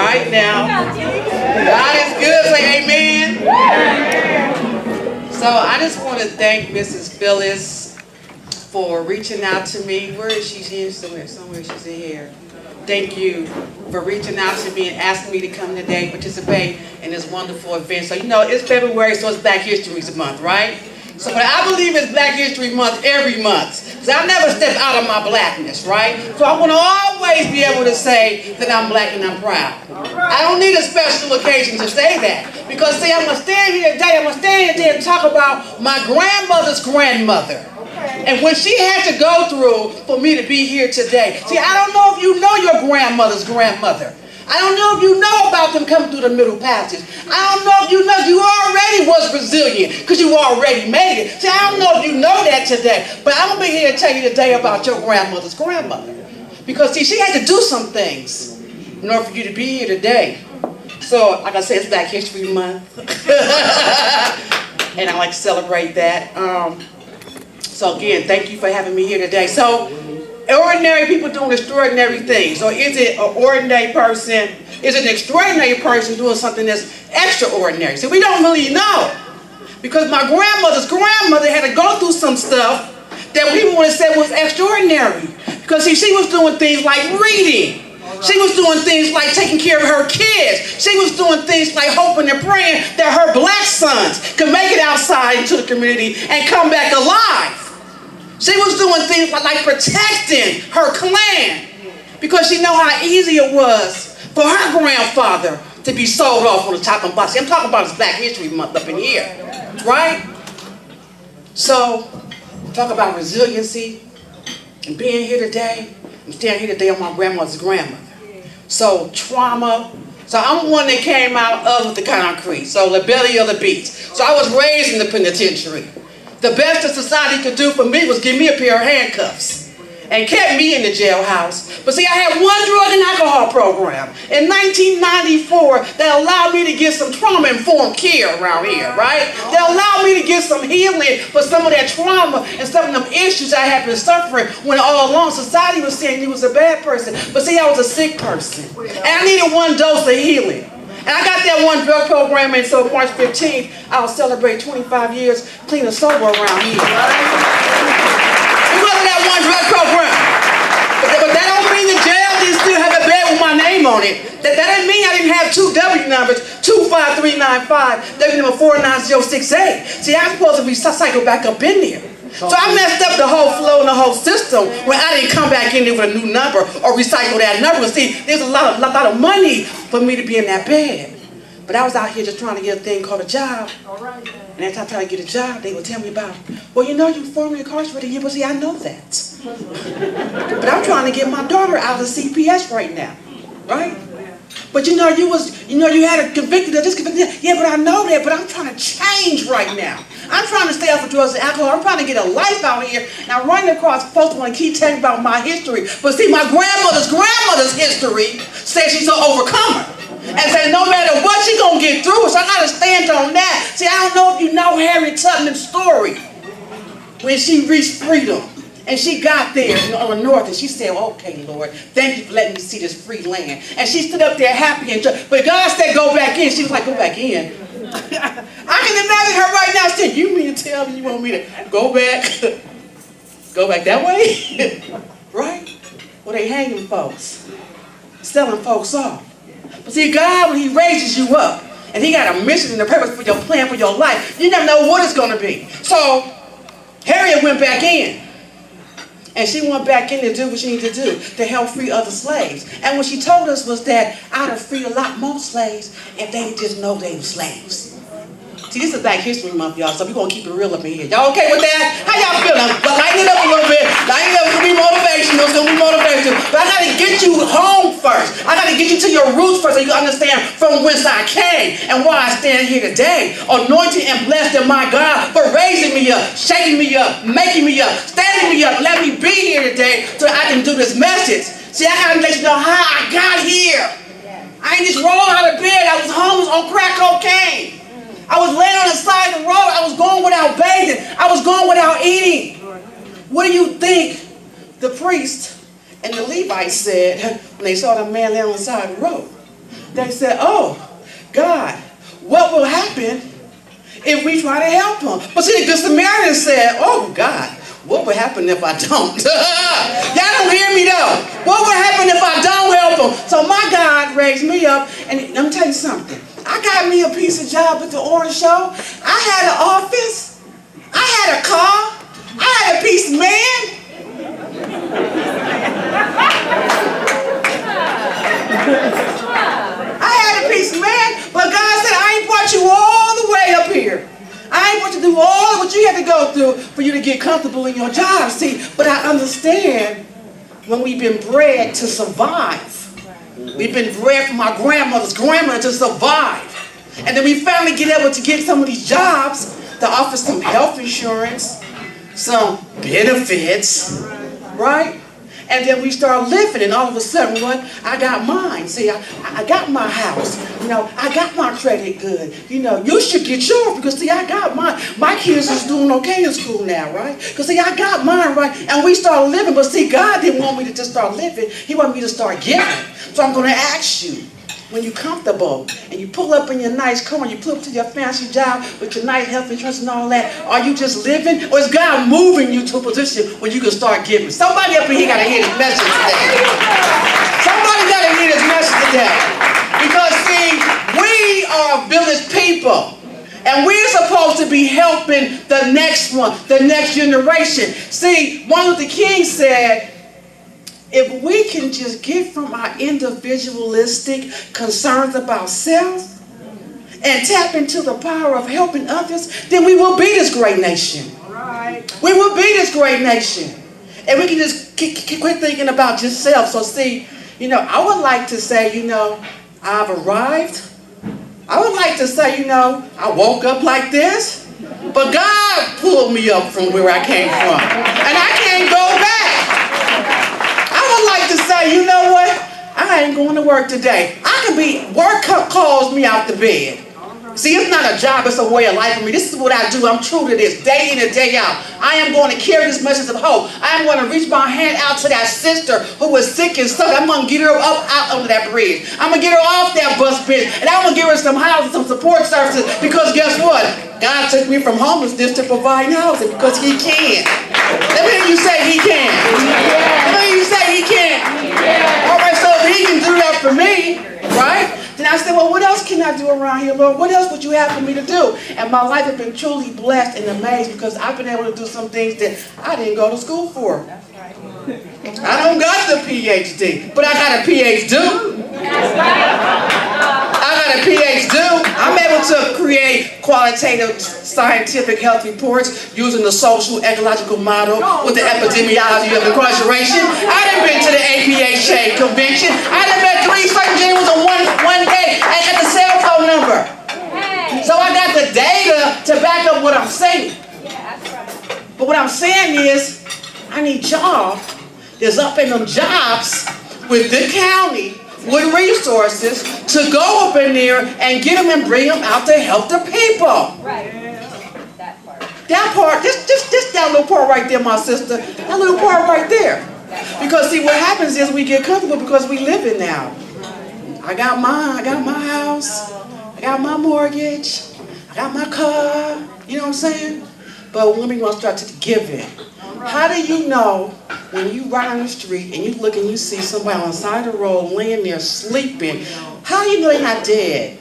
right now. God is good. Say amen. So I just want to thank Mrs. Phyllis for reaching out to me. Where is she? She's here somewhere. She's in here. Thank you for reaching out to me and asking me to come today, participate in this wonderful event. So, you know, it's February, so it's Black History Month, right? So, but I believe it's Black History Month every month. Because I never step out of my blackness, right? So I want to always be able to say that I'm black and I'm proud. I don't need a special occasion to say that. Because, see, I'm going to stand here today, and talk about my grandmother's grandmother. And what she had to go through for me to be here today. See, I don't know if you know your grandmother's grandmother. I don't know if you know about them coming through the Middle Passage. I don't know if you know you already was resilient because you already made it. See, I don't know if you know that today. But I'm going to be here to tell you today about your grandmother's grandmother. Because, see, she had to do some things in order for you to be here today. So, like I said, it's Black History Month. And I like to celebrate that. So again, thank you for having me here today. So, ordinary people doing extraordinary things. Or is it an ordinary person? Is it an extraordinary person doing something that's extraordinary? So we don't really know. Because my grandmother's grandmother had to go through some stuff that people would have said was extraordinary. Because see, she was doing things like reading. She was doing things like taking care of her kids. She was doing things like hoping and praying that her black sons could make it outside into the community and come back alive. She was doing things like protecting her clan because she knew how easy it was for her grandfather to be sold off on the chopping block. See, I'm talking about this Black History Month up in here, right? So, talk about resiliency and being here today. I'm standing here today on my grandmother's grandmother. So, trauma. So, I'm one that came out of the concrete. So, the belly of the beast. So, I was raised in the penitentiary. The best that society could do for me was give me a pair of handcuffs and kept me in the jailhouse. But see, I had one drug and alcohol program in 1994 that allowed me to get some trauma-informed care around here, right? That allowed me to get some healing for some of that trauma and some of them issues I had been suffering when all along society was saying you was a bad person. But see, I was a sick person. And I needed one dose of healing. And I got that one drug program, and so March 15th, I'll celebrate 25 years clean and sober around here. Because of that one drug program. But that don't mean the jail didn't still have a bed with my name on it. That doesn't mean I didn't have two W numbers, 25395, W number 49068. See, I'm supposed to be cycled back up in there. So I messed up the whole flow and the whole system when I didn't come back in there with a new number or recycle that number. See, there's a lot of money for me to be in that bed. But I was out here just trying to get a thing called a job. And every time I tried to get a job, they would tell me about, well, you know, you formerly incarcerated. Yeah, but see, I know that. But I'm trying to get my daughter out of CPS right now, right? But you know, you had a convicted of this, convicted. Yeah, but I know that, but I'm trying to change right now. I'm trying to stay off of drugs and alcohol. I'm trying to get a life out here. And I'm running across folks want to keep telling about my history. But see, my grandmother's history says she's an overcomer. And says no matter what, she's going to get through it. So I got to stand on that. See, I don't know if you know Harriet Tubman's story. When she reached freedom. And she got there on the north and she said, okay, Lord, thank you for letting me see this free land. And she stood up there happy and joyful. But God said, go back in. She was like, go back in. I can imagine her right now saying, you mean to tell me you want me to go back? Go back that way? Right? Well, they hanging folks. Selling folks off. But see, God, when he raises you up and he got a mission and a purpose for your plan for your life, you never know what it's going to be. So Harriet went back in. And she went back in to do what she needed to do, to help free other slaves. And what she told us was that I'd have freed a lot more slaves if they just know they were slaves. See, this is Black History Month, y'all, so we're going to keep it real up in here. Y'all okay with that? How y'all feeling? But lighten it up a little bit. Lighten it up. It's going to be motivational. It's going to be motivational. But I got to get you home first. I got to get you to your roots first so you understand from whence I came and why I stand here today. Anointed and blessed in my God for raising me up, shaking me up, making me up, standing me up, let me be here today so I can do this message. See, I got to let you know how I got here. I ain't just rolled out of bed. I was homeless on crack cocaine. I was laying on the side of the road. I was going without bathing. I was going without eating. What do you think the priest and the Levites said when they saw the man laying on the side of the road? They said, oh, God, what will happen if we try to help him? But see, the Good Samaritan said, oh, God, what will happen if I don't? Y'all don't hear me though. What will happen if I don't help him? So my God raised me up, and let me tell you something. I got me a piece of job at the Orange Show. I had an office. I had a car. I had a piece of man. I had a piece of man, but God said, I ain't brought you all the way up here. I ain't brought you to do all what you had to go through for you to get comfortable in your job. See, but I understand when we've been bred to survive. We've been bred from our grandmother to survive. And then we finally get able to get some of these jobs to offer some health insurance, some benefits, right? And then we start living, and all of a sudden, what? I got mine. See, I got my house. You know, I got my credit good. You know, you should get yours because, see, I got mine. My kids is doing okay in school now, right? Because, see, I got mine, right? And we start living, but, see, God didn't want me to just start living. He wanted me to start giving. So I'm going to ask you, when you're comfortable and you pull up in your nice car and you pull up to your fancy job with your nice health insurance and all that, are you just living, or is God moving you to a position where you can start giving? Somebody up in here got to hear this message today. Somebody got to hear this message today. Because see, we are village people. And we're supposed to be helping the next one, the next generation. See, Martin Luther King said, if we can just get from our individualistic concerns about self and tap into the power of helping others, then we will be this great nation. Right. We will be this great nation. And we can just quit thinking about just self. So see, you know, I would like to say, you know, I've arrived. I would like to say, you know, I woke up like this, but God pulled me up from where I came from. And I can't go back. I would like to say, you know what? I ain't going to work today. Work calls me out the bed. See, it's not a job, it's a way of life for me. This is what I do. I'm true to this, day in and day out. I am going to carry this message of hope. I am going to reach my hand out to that sister who was sick and stuck. I'm going to get her up out under that bridge. I'm going to get her off that bus bench, and I'm going to give her some housing, some support services, because guess what? God took me from homelessness to providing housing because He can. Let me hear you say He can. Let me hear you say He can. All right, so if He can do that for me, right? Then I said, well, what else can I do around here, Lord? What else would you have for me to do? And my life has been truly blessed and amazed because I've been able to do some things that I didn't go to school for. That's right. I don't got the PhD, but I got a PhD. That's right. I got a PhD. I'm able to create qualitative scientific health reports using the social ecological model with the epidemiology of incarceration. I done been to the APHA convention. I done met 3 certain generals in one day and got the cell phone number. So I got the data to back up what I'm saying. But what I'm saying is, I need y'all that's up in them jobs with the county with resources to go up in there and get them and bring them out to help the people. Right. That part. That part, just that little part right there, my sister. That little part right there. Because see, what happens is we get comfortable because we live it now. I got mine, I got my house, I got my mortgage, I got my car, you know what I'm saying? But when we want to start to give it, how do you know when you ride on the street and you look and you see somebody on the side of the road laying there sleeping, how do you know they're not dead?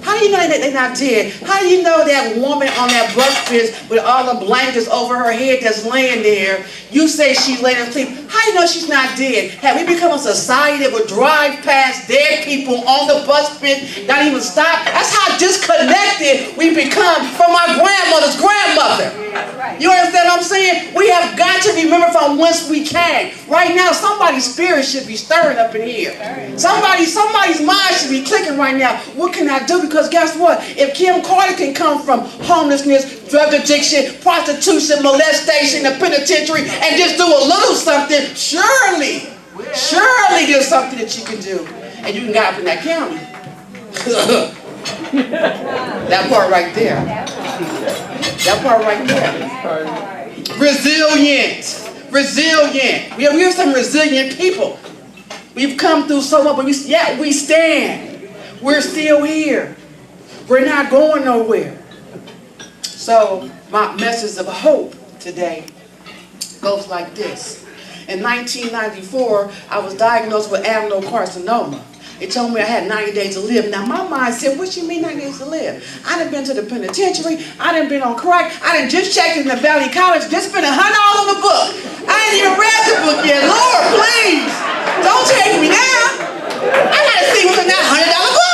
How do you know that they're not dead? How do you know that woman on that bus bench with all the blankets over her head that's laying there, you say she's laying asleep, how do you know she's not dead? Have we become a society that would drive past dead people on the bus bench, not even stop? That's how disconnected we become from our grandmother's grandmother. You understand what I'm saying? We have got to remember from whence we came. Right now, somebody's spirit should be stirring up in here. Somebody's mind should be clicking right now. What can I do? Because guess what? If Kim Carter can come from homelessness, drug addiction, prostitution, molestation, the penitentiary, and just do a little something, surely there's something that you can do. And you can get up in that county. That part right there. That part right there. Resilient. We have some resilient people. We've come through so much, but yet we stand. We're still here. We're not going nowhere. So my message of hope today goes like this. In 1994, I was diagnosed with adenocarcinoma. They told me I had 90 days to live. Now my mind said, what you mean 90 days to live? I done been to the penitentiary. I done been on crack. I done just checked in the Valley College. Just spent $100 on the book. I ain't even read the book yet. Lord, please, don't take me now. I gotta see what's in that $100 book.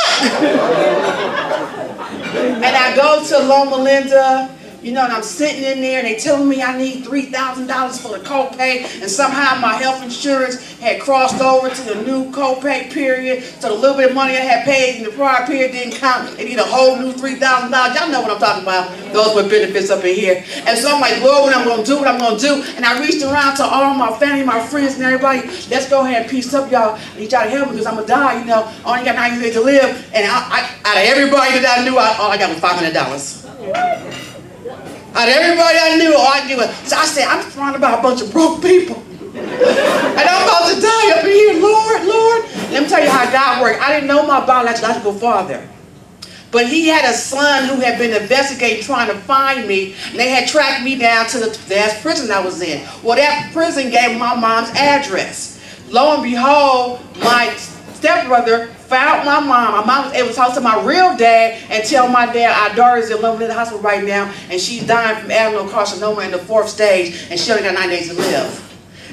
And I go to Loma Linda. You know, and I'm sitting in there, and they telling me I need $3,000 for the copay, and somehow my health insurance had crossed over to the new copay period, so the little bit of money I had paid in the prior period didn't count. They need a whole new $3,000. Y'all know what I'm talking about, those with benefits up in here. And so I'm like, Lord, what I'm going to do, what I'm going to do. And I reached around to all my family, my friends, and everybody. Let's go ahead and peace up, y'all. I need y'all to help me because I'm going to die, you know. I only got 90 days to live. And out of everybody that I knew, all I got was $500. Out of everybody I knew, all I knew was, so I said, I'm surrounded by a bunch of broke people. And I'm about to die up in here, Lord, Lord. Let me tell you how God worked. I didn't know my biological father. But he had a son who had been investigating, trying to find me. And they had tracked me down to the last prison I was in. Well, that prison gave my mom's address. Lo and behold, my stepbrother found my mom. My mom was able to talk to my real dad and tell my dad our daughter is in Loma Linda Hospital right now and she's dying from adenocarcinoma in the 4th stage and she only got 9 days to live.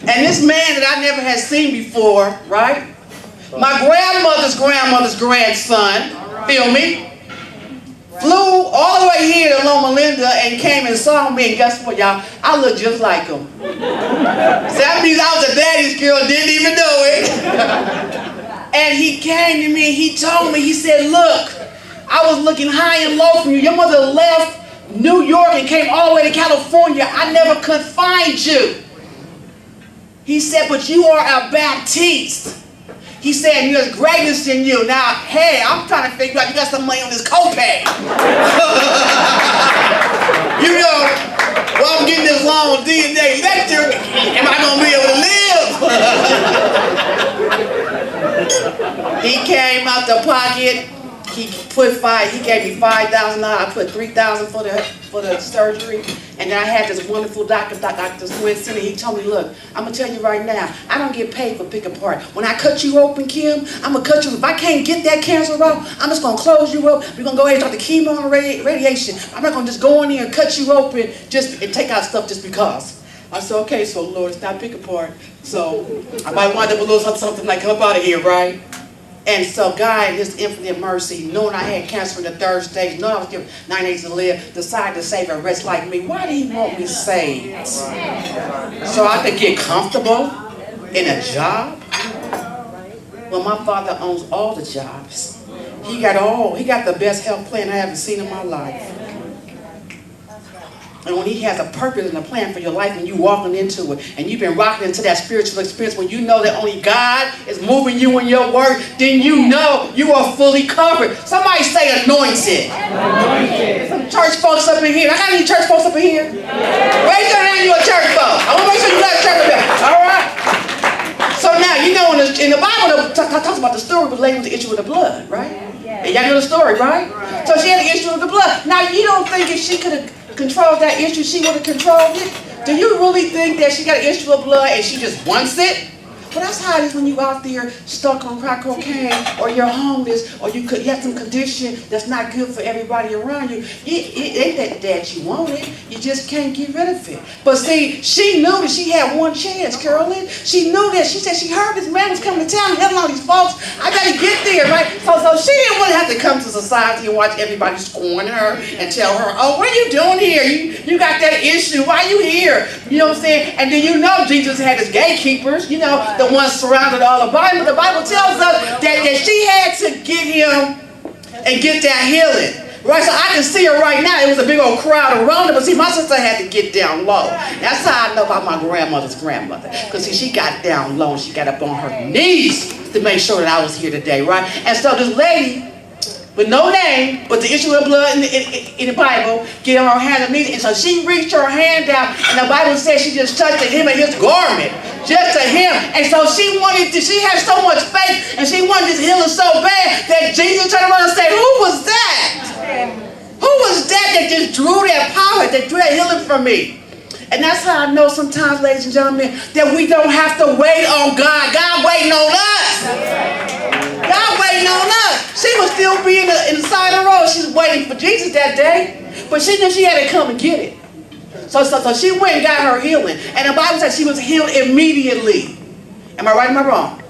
And this man that I never had seen before, right? My grandmother's grandson, feel me? Flew all the way here to Loma Linda and came and saw me, and guess what, y'all? I look just like him. So that means I was a daddy's girl, didn't even know it. And he came to me, he told me, he said, look, I was looking high and low from you. Your mother left New York and came all the way to California. I never could find you. He said, but you are a Baptiste. He said, there's greatness in you. Now, hey, I'm trying to figure out, you got some money on this copay. You know, while I'm getting this long DNA lecture, am I going to be able to live? He came out the pocket. He gave me $5,000. I put $3,000 for the surgery, and then I had this wonderful doctor, Dr. Swinson, and he told me, look, I'm gonna tell you right now, I don't get paid for pick apart. When I cut you open, Kim, I'm gonna cut you. If I can't get that cancer out, I'm just gonna close you up. We're gonna go ahead and start the chemo and radiation. I'm not gonna just go in there and cut you open and take out stuff just because. I said, okay, so Lord, it's not pick apart. So I might wind up a little something like, come up out of here, right? And so God, in His infinite mercy, knowing I had cancer in the 3rd stage, knowing I was given 9 days to live, decided to save a wretch like me. Why did He want me saved? So I could get comfortable in a job? Well, my Father owns all the jobs. He got the best health plan I ever seen in my life. And when He has a purpose and a plan for your life and you walking into it and you've been rocking into that spiritual experience when you know that only God is moving you in your work, then you know you are fully covered. Somebody say anointed. Anointed. Some church folks up in here. I got any church folks up in here? Yeah. Raise your hand, you a church folk. I want to make sure you got a church up here. All right. So now, you know, in the Bible, it talks about the story of the lady with the issue of the blood, right? And y'all know the story, right? So she had the issue of the blood. Now, you don't think if she could have controlled that issue, she would have controlled it? Do you really think that she got an issue of blood and she just wants it? But that's how it is when you out there stuck on crack cocaine, or you're homeless, or you have some condition that's not good for everybody around you. It ain't that you want it. You just can't get rid of it. But see, she knew that she had one chance, Carolyn. She knew that. She said she heard this man was coming to town, helping all these folks. I got to get there, right? So she didn't want to have to come to society and watch everybody scorn her and tell her, oh, what are you doing here? You got that issue. Why are you here? You know what I'm saying? And then you know Jesus had his gatekeepers, you know, the ones surrounded all the Bible. The Bible tells us that she had to get him and get that healing. Right, so I can see her right now. It was a big old crowd around her, but see, my sister had to get down low. That's how I know about my grandmother's grandmother. Because see, she got down low and she got up on her knees to make sure that I was here today, right? And so this lady, with no name, but the issue of blood in the Bible, get on her hand and knees, and so she reached her hand down, and the Bible says she just touched him and his garment. just to him. And so she had so much faith, and she wanted this healing so bad that Jesus turned around and said, who was that? Who was that just drew that power, that drew that healing from me? And that's how I know sometimes, ladies and gentlemen, that we don't have to wait on God. God waiting on us. God waiting on us. She was still being inside the road. She was waiting for Jesus that day, but she knew she had to come and get it. So she went and got her healing. And the Bible says she was healed immediately. Am I right or am I wrong?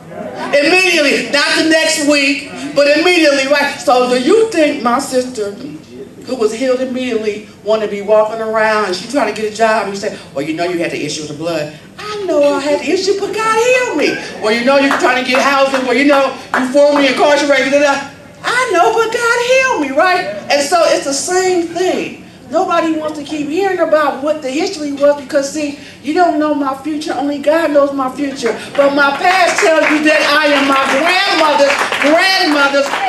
Immediately. Not the next week, but immediately, right? So do you think my sister, who was healed immediately, wanted to be walking around and she trying to get a job, and you say, well, you know you had the issue with the blood. I know I had the issue, but God healed me. Or you know you're trying to get housing, or you know you formerly incarcerated. I know, but God healed me, right? And so it's the same thing. Nobody wants to keep hearing about what the history was because, see, you don't know my future. Only God knows my future. But my past tells you that I am my grandmother's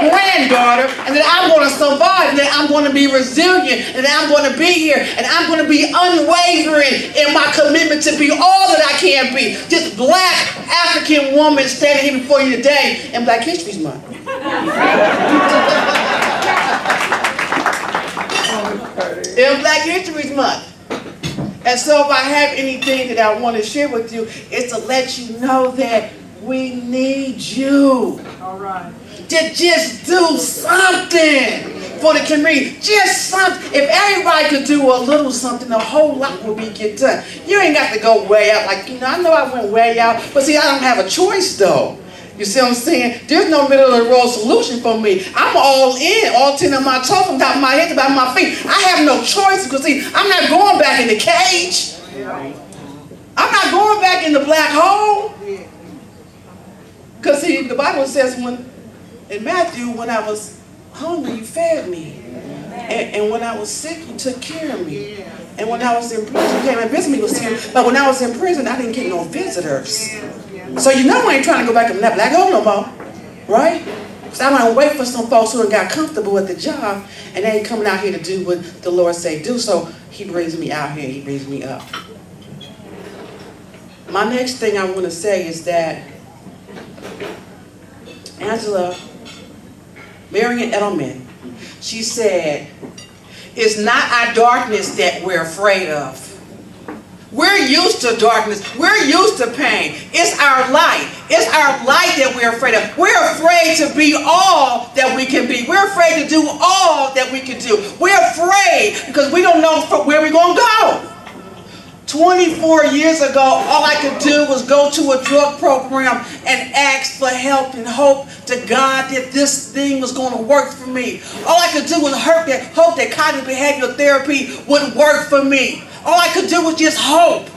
granddaughter, and that I'm going to survive, and that I'm going to be resilient, and that I'm going to be here, and I'm going to be unwavering in my commitment to be all that I can be. This black African woman standing here before you today in Black History Month. In Black History Month. And so if I have anything that I want to share with you, it's to let you know that we need you. All right. To just do something for the community. Just something. If everybody could do a little something, a whole lot would get done. You ain't got to go way out. Like, I know I went way out, but see, I don't have a choice though. You see what I'm saying? There's no middle of the road solution for me. I'm all in, all 10 of my toes from top of my head to the bottom of my feet. I have no choice because, see, I'm not going back in the cage. I'm not going back in the black hole. Because, see, the Bible says in Matthew, when I was hungry, you fed me. And when I was sick, you took care of me. And when I was in prison, you came and visited me. But when I was in prison, I didn't get no visitors. So you know I ain't trying to go back in that black hole no more, right? Because I don't wait for some folks who got comfortable at the job and they ain't coming out here to do what the Lord say do. So he brings me out here, he brings me up. My next thing I want to say is that Marian Edelman, she said, it's not our darkness that we're afraid of. We're used to darkness. We're used to pain. It's our light. It's our light that we're afraid of. We're afraid to be all that we can be. We're afraid to do all that we can do. We're afraid because we don't know where we're going to go. 24 years ago, all I could do was go to a drug program and ask for help and hope to God that this thing was going to work for me. All I could do was hope that cognitive behavioral therapy would work for me. All I could do was just hope.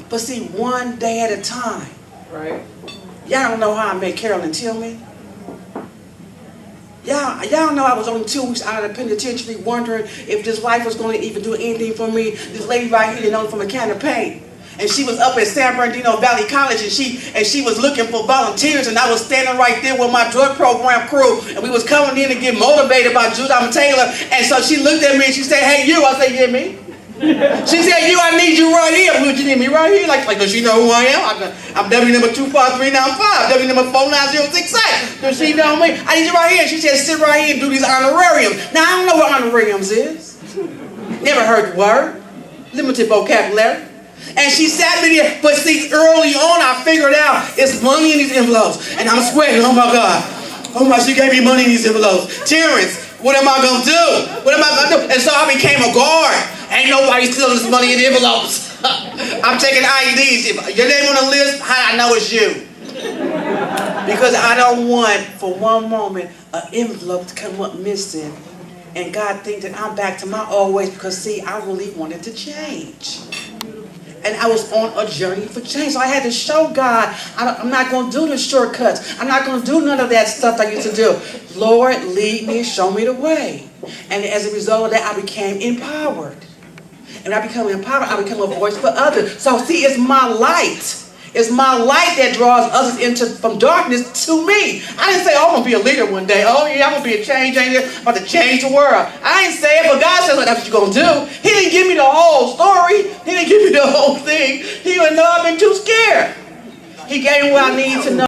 But see, one day at a time. Right. Y'all don't know how I met Carter-Tillman. Y'all know I was only 2 weeks out of the penitentiary wondering if this life was going to even do anything for me. This lady right here, you know, from a can of paint. And she was up at San Bernardino Valley College, and she was looking for volunteers, and I was standing right there with my drug program crew, and we was coming in to get motivated by Judith Taylor. And so she looked at me and she said, "Hey, you." I said, "Yeah, me." She said, "You, I need you right here." Would you need me right here? Like, does she know who I am? I'm W number 25395, W number 49068. Does she know me? I need you right here. And she said, "Sit right here and do these honorariums." Now, I don't know what honorariums is. Never heard the word. Limited vocabulary. And she sat me there, but see, early on I figured out it's money in these envelopes. And I'm sweating, oh my God. Oh my, she gave me money in these envelopes. Terrence, what am I gonna do? What am I gonna do? And so I became a guard. Ain't nobody stealing this money in envelopes. I'm taking IDs. If your name on the list, how I know it's you? Because I don't want, for one moment, an envelope to come up missing and God think that I'm back to my old ways, because see, I really wanted to change. And I was on a journey for change. So I had to show God, I'm not going to do the shortcuts. I'm not going to do none of that stuff I used to do. Lord, lead me, show me the way. And as a result of that, I became empowered. And I become empowered, I become a voice for others. So see, it's my light. It's my light that draws others from darkness to me. I didn't say, oh, I'm going to be a leader one day. Oh, yeah, I'm going to be a change agent. I'm about to change the world. I ain't say it, but God says, well, that's what you're going to do. He didn't give me the whole story. He didn't give me the whole thing. He would know I've been too scared. He gave me what I need to know.